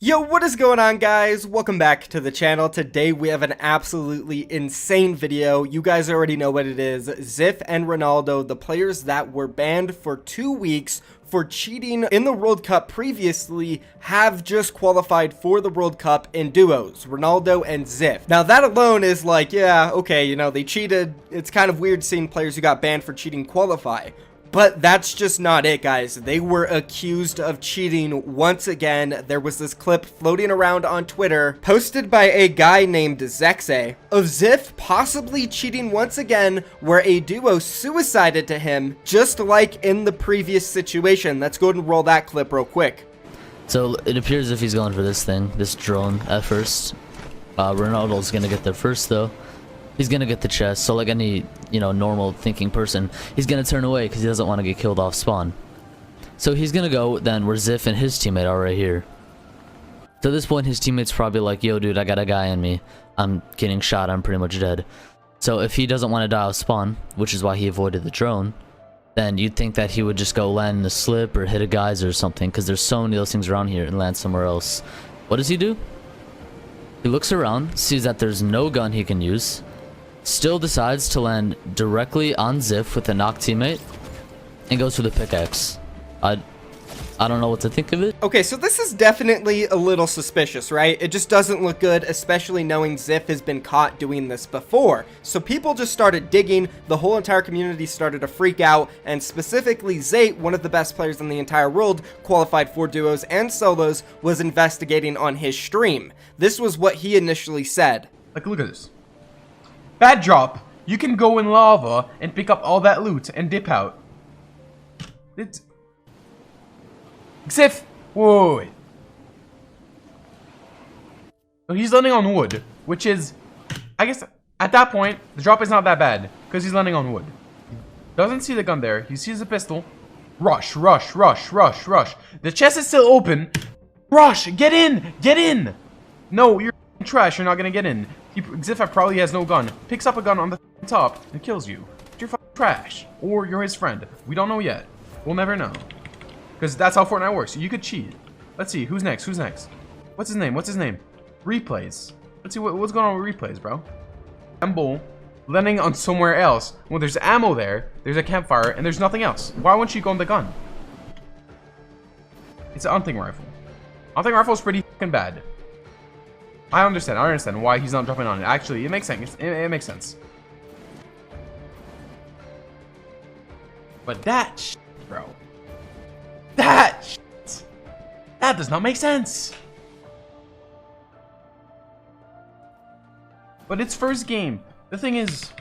Yo, what is going on, guys? Welcome back to the channel. Today we have an absolutely insane video. You guys already know what it is. Ziff and Ronaldo, the players that were banned for 2 weeks for cheating in the World Cup previously, have just qualified for the World Cup in duos, Ronaldo and Ziff. Now that alone is like, yeah, okay, you know, they cheated. It's kind of weird seeing players who got banned for cheating qualify. But that's just not it, guys. They were accused of cheating once again. There was this clip floating around on Twitter, posted by a guy named Zexe, of Ziff possibly cheating once again, where a duo suicided to him, just like in the previous situation. Let's go ahead and roll that clip real quick. So it appears if he's going for this thing, this drone at first. Ronaldo's gonna get there first though. He's gonna get the chest, so like any, normal thinking person, he's gonna turn away because he doesn't want to get killed off spawn. So he's gonna go then where Ziff and his teammate are right here. So at this point, his teammate's probably like, yo dude, I got a guy on me. I'm getting shot, I'm pretty much dead. So if he doesn't want to die off spawn, which is why he avoided the drone, then you'd think that he would just go land in a slip or hit a geyser or something, because there's so many of those things around here, and land somewhere else. What does he do? He looks around, sees that there's no gun he can use, still decides to land directly on Ziff with a knocked teammate, and goes for the pickaxe. I don't know what to think of it. Okay, so this is definitely a little suspicious, right? It just doesn't look good, especially knowing Ziff has been caught doing this before. So people just started digging, the whole entire community started to freak out, and specifically Zate, one of the best players in the entire world, qualified for duos and solos, was investigating on his stream. This was what he initially said. Like, look at this. Bad drop. You can go in lava and pick up all that loot and dip out. It's... Ziff! Whoa, wait. So he's landing on wood, which is... I guess, at that point, the drop is not that bad, because he's landing on wood. Doesn't see the gun there. He sees the pistol. Rush, rush, rush, rush, rush. The chest is still open. Rush! Get in! Get in! No, you're trash. You're not gonna get in. Ziff probably has no gun. Picks up a gun on the top and kills you. You're fucking trash. Or you're his friend. We don't know yet. We'll never know. Because that's how Fortnite works. You could cheat. Let's see. Who's next? Who's next? What's his name? What's his name? Replays. Let's see what's going on with replays, bro. Ammo landing on somewhere else. Well, there's ammo there. There's a campfire. And there's nothing else. Why wouldn't you go on the gun? It's an hunting rifle. Hunting rifle is pretty fucking bad. I understand why he's not dropping on it. Actually, it makes sense. It makes sense. But that shit, bro. That shit. That does not make sense. But it's first game. The thing is,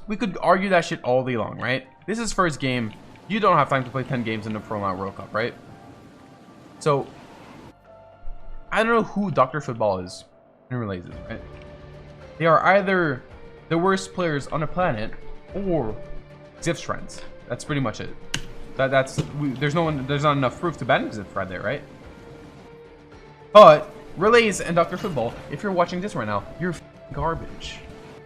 we could argue that shit all day long, right? This is first game. You don't have time to play 10 games in the Fortnite World Cup, right? So, I don't know who Dr. Football is in Relays, right? They are either the worst players on the planet or Ziff's friends. That's pretty much it. There's not enough proof to ban Ziff right there, right? But Relays and Dr. Football, if you're watching this right now, you're garbage.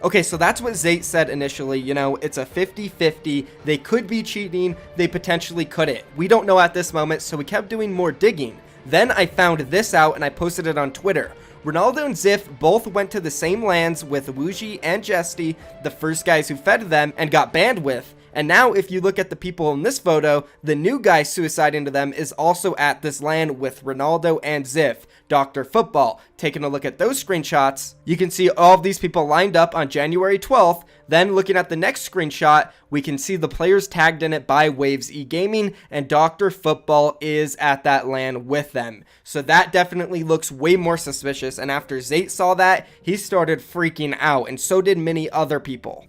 Okay, so that's what Zate said initially. You know, it's a 50-50. They could be cheating. They potentially couldn't. We don't know at this moment, so we kept doing more digging. Then I found this out and I posted it on Twitter. Ronaldo and Ziff both went to the same lands with Woogie and Jesty, the first guys who fed them, and got banned with. And now if you look at the people in this photo, the new guy suiciding to them is also at this land with Ronaldo and Ziff, Dr. Football. Taking a look at those screenshots, you can see all of these people lined up on January 12th. Then looking at the next screenshot, we can see the players tagged in it by Waves eGaming, and Dr. Football is at that land with them. So that definitely looks way more suspicious, and after Zate saw that, he started freaking out, and so did many other people.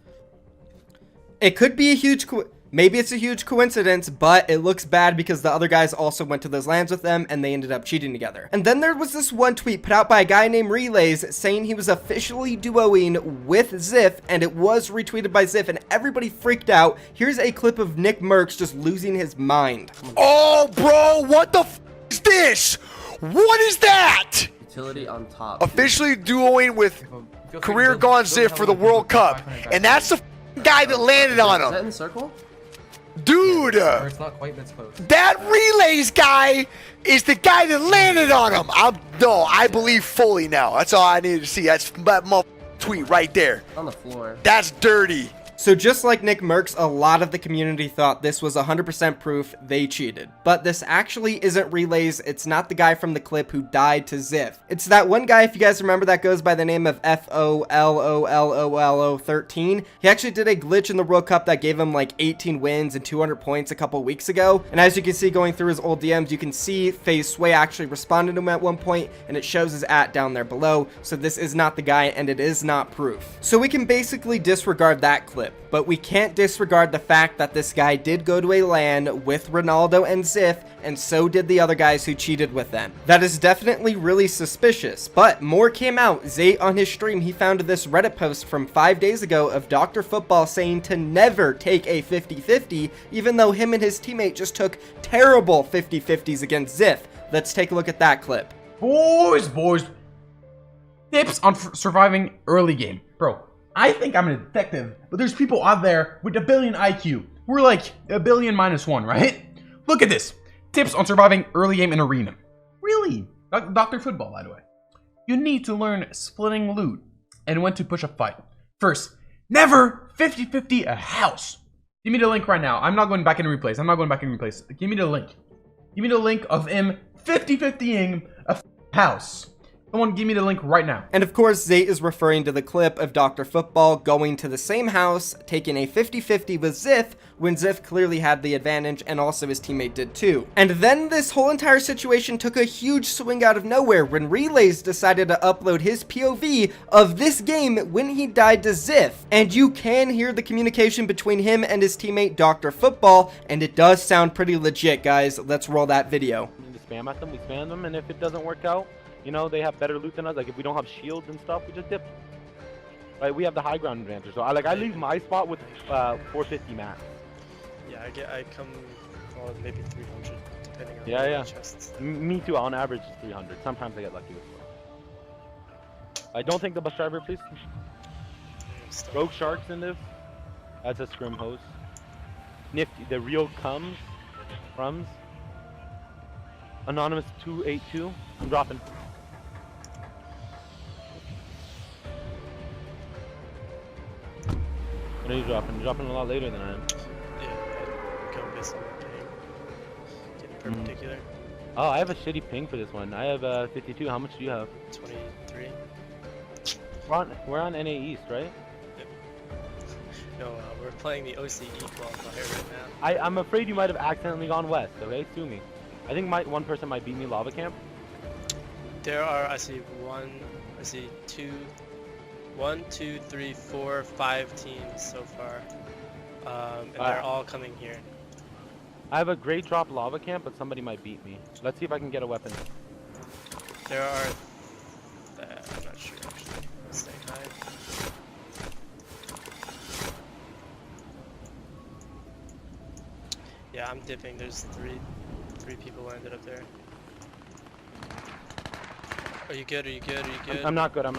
It could be a huge maybe it's a huge coincidence, but it looks bad because the other guys also went to those lands with them and they ended up cheating together. And then there was this one tweet put out by a guy named Relays saying he was officially duoing with Ziff, and it was retweeted by Ziff, and everybody freaked out. Here's a clip of Nick Merckx just losing his mind. Oh, bro, what the f is this? What is that? Utility on top. Officially duoing with Career Gone Ziff for the World Cup, and that's the guy that landed on him. Is that in the circle? Dude, Or it's not quite mid-post. that relays guy is the guy that landed on him. I believe fully now. That's all I needed to see. That's that tweet right there. On the floor. That's dirty. So just like Nick Merckx, a lot of the community thought this was 100% proof they cheated. But this actually isn't relays. It's not the guy from the clip who died to Ziff. It's that one guy, if you guys remember, that goes by the name of FOLOLOLO13. He actually did a glitch in the World Cup that gave him like 18 wins and 200 points a couple weeks ago. And as you can see going through his old DMs, you can see FaZe Sway actually responded to him at one point, and it shows his @ down there below. So this is not the guy, and it is not proof. So we can basically disregard that clip. But we can't disregard the fact that this guy did go to a LAN with Ronaldo and Ziff, and so did the other guys who cheated with them. That is definitely really suspicious, but more came out. Zay on his stream, he found this Reddit post from 5 days ago of Dr. Football saying to never take a 50-50, even though him and his teammate just took terrible 50-50s against Ziff. Let's take a look at that clip. Boys. Tips on surviving early game. Bro, I think I'm a detective, but there's people out there with a billion IQ. We're like a billion -1, right? Look at this. Tips on surviving early game in arena. Really? Dr. Football, by the way. You need to learn splitting loot and when to push a fight. First, never 50-50 a house. Give me the link right now. I'm not going back in replays. Give me the link. Give me the link of him 50-50ing a house. Someone give me the link right now. And of course, Zay is referring to the clip of Dr. Football going to the same house, taking a 50-50 with Ziff, when Ziff clearly had the advantage, and also his teammate did too. And then this whole entire situation took a huge swing out of nowhere when Relays decided to upload his POV of this game when he died to Ziff. And you can hear the communication between him and his teammate Dr. Football, and it does sound pretty legit, guys. Let's roll that video. We need to spam at them, we spam them, and if it doesn't work out, you know, they have better loot than us. Like, if we don't have shields and stuff, we just dip. Right, we have the high ground advantage. So, I leave my spot with 450 max. Yeah, I come maybe 300, depending on Yeah. chests. Me too, on average, 300. Sometimes I get lucky with it. I don't think the bus driver, please. Rogue Sharks in this. That's a scrim host. Nifty, the real crumbs. Anonymous 282. I'm dropping. When are you dropping? You're dropping a lot later than I am. Yeah, I go based on my ping. Getting perpendicular. Oh, I have a shitty ping for this one. I have 52. How much do you have? 23. We're on NA East, right? Yep. No, we're playing the OCE qualifier right now. I'm afraid you might have accidentally gone west, okay? Sue me. I think one person might beat me Lava Camp. There are, I see one, two, three, 4, 5 teams so far. And they're all coming here. I have a great drop Lava Camp, but somebody might beat me. Let's see if I can get a weapon. There are, I'm not sure actually. Stay high. Yeah, I'm dipping. There's three people landed up there. Are you good? I'm not good. I'm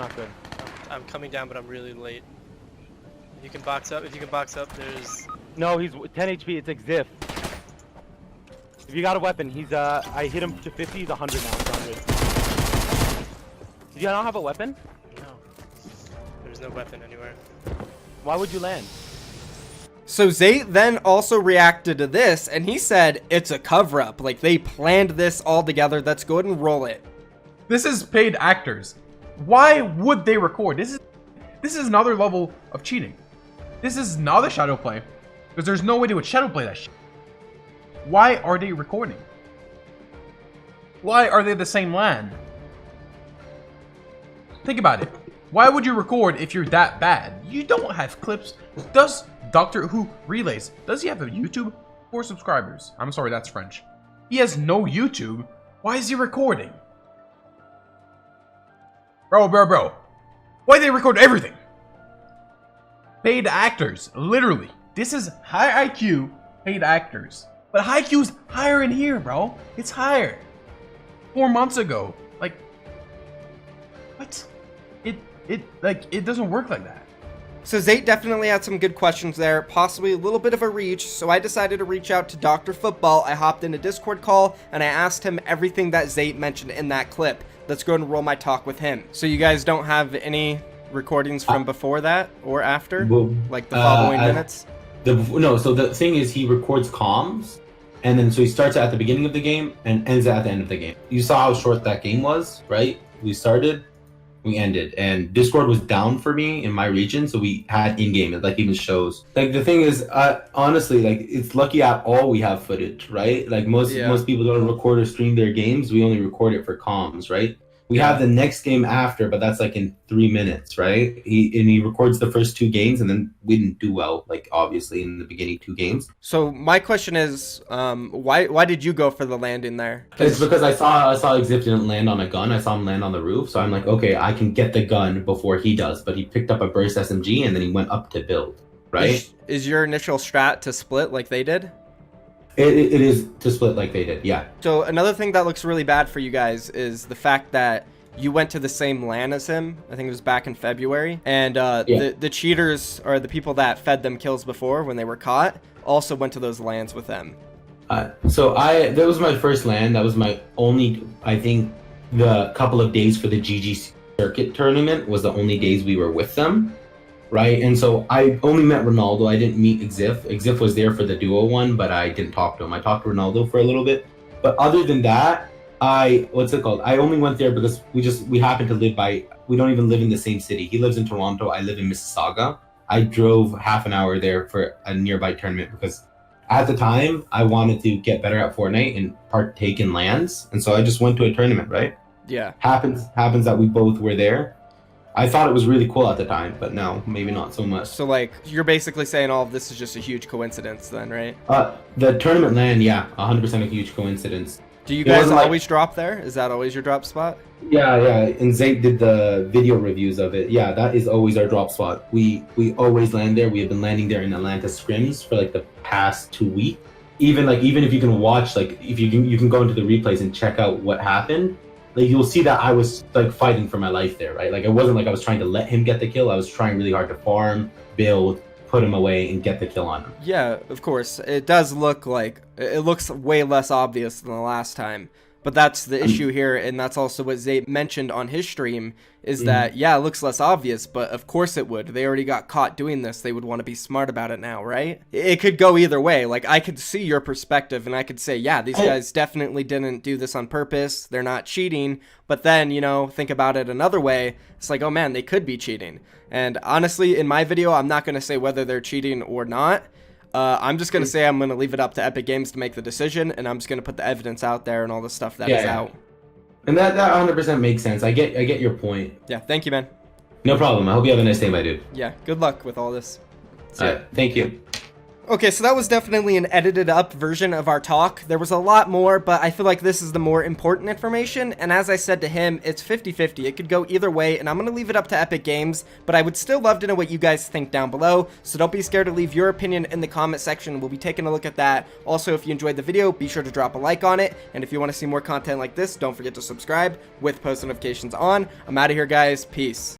coming down, but I'm really late. If you can box up, there's... No, he's 10 HP. It's Exif. If you got a weapon, he's I hit him to 50. He's 100 now. He's 100. Did you not have a weapon? No. There's no weapon anywhere. Why would you land? So Zay then also reacted to this, and he said it's a cover-up. Like, they planned this all together. Let's go ahead and roll it. This is paid actors. Why would they record? This is another level of cheating. This is not a shadow play, because there's no way they would shadow play that shit. Why are they recording? Why are they the same LAN? Think about it. Why would you record if you're that bad? You don't have clips. Does Doctor Who Relays, does he have a YouTube? 4 subscribers. I'm sorry, that's French. He has no YouTube. Why is he recording? Bro. Why they record everything? Paid actors, literally. This is high IQ paid actors. But high IQ's higher in here, bro. It's higher. 4 months ago. Like, what? It doesn't work like that. So Zate definitely had some good questions there, possibly a little bit of a reach, so I decided to reach out to Dr. Football. I hopped in a Discord call, and I asked him everything that Zate mentioned in that clip. Let's go and roll my talk with him. So you guys don't have any recordings from before that or after? Like the following minutes? No, so the thing is he records comms, and then so he starts at the beginning of the game and ends at the end of the game. You saw how short that game was, right? We started, we ended, and Discord was down for me in my region, so we had in-game, it like even shows. Like the thing is, honestly, like it's lucky at all we have footage, right? Like most people don't record or stream their games, we only record it for comms, right? We have the next game after, but that's like in 3 minutes, right? He records the first 2 games, and then we didn't do well, like obviously in the beginning 2 games. So my question is, why did you go for the landing there? It's because I saw Exif didn't land on a gun. I saw him land on the roof, so I'm like, okay, I can get the gun before he does. But he picked up a burst SMG, and then he went up to build, right? Is your initial strat to split like they did? It is to split like they did, yeah. So another thing that looks really bad for you guys is the fact that you went to the same LAN as him. I think it was back in February. And the cheaters, or the people that fed them kills before when they were caught, also went to those LANs with them. That was my first LAN. That was my only, I think, the couple of days for the GG circuit tournament was the only days we were with them. Right, and so I only met Ronaldo. I didn't meet Exif. Exif was there for the duo one, but I didn't talk to him. I talked to Ronaldo for a little bit, but other than that, I only went there because we happen to live by. We don't even live in the same city. He lives in Toronto. I live in Mississauga. I drove half an hour there for a nearby tournament because at the time I wanted to get better at Fortnite and partake in LANs, and so I just went to a tournament. Right? Yeah. Happens that we both were there. I thought it was really cool at the time, but no, maybe not so much. So, like, you're basically saying all of this is just a huge coincidence then, right? The tournament LAN, yeah, 100% a huge coincidence. Do you guys always drop there? Is that always your drop spot? Yeah, and Zate did the video reviews of it. Yeah, that is always our drop spot. We always land there. We have been landing there in Atlanta scrims for, like, the past 2 weeks. Even if you can watch, like, if you can go into the replays and check out what happened. Like, you'll see that I was, like, fighting for my life there, right? Like, it wasn't like I was trying to let him get the kill. I was trying really hard to farm, build, put him away, and get the kill on him. Yeah, of course. It does look like... It looks way less obvious than the last time. But that's the issue here, and that's also what Zate mentioned on his stream, is that, yeah, it looks less obvious, but of course it would. They already got caught doing this. They would want to be smart about it now, right? It could go either way. Like, I could see your perspective, and I could say, yeah, these guys definitely didn't do this on purpose. They're not cheating. But then, you know, think about it another way. It's like, oh, man, they could be cheating. And honestly, in my video, I'm not going to say whether they're cheating or not. I'm just going to say I'm going to leave it up to Epic Games to make the decision, and I'm just going to put the evidence out there and all the stuff that is out. And that 100% makes sense. I get your point. Yeah, thank you, man. No problem. I hope you have a nice day, my dude. Yeah, good luck with all this. Thank you. Okay, so that was definitely an edited up version of our talk. There was a lot more, but I feel like this is the more important information, and as I said to him, it's 50-50. It could go either way, and I'm going to leave it up to Epic Games, but I would still love to know what you guys think down below, so don't be scared to leave your opinion in the comment section. We'll be taking a look at that. Also, if you enjoyed the video, be sure to drop a like on it, and if you want to see more content like this, don't forget to subscribe with post notifications on. I'm out of here, guys. Peace.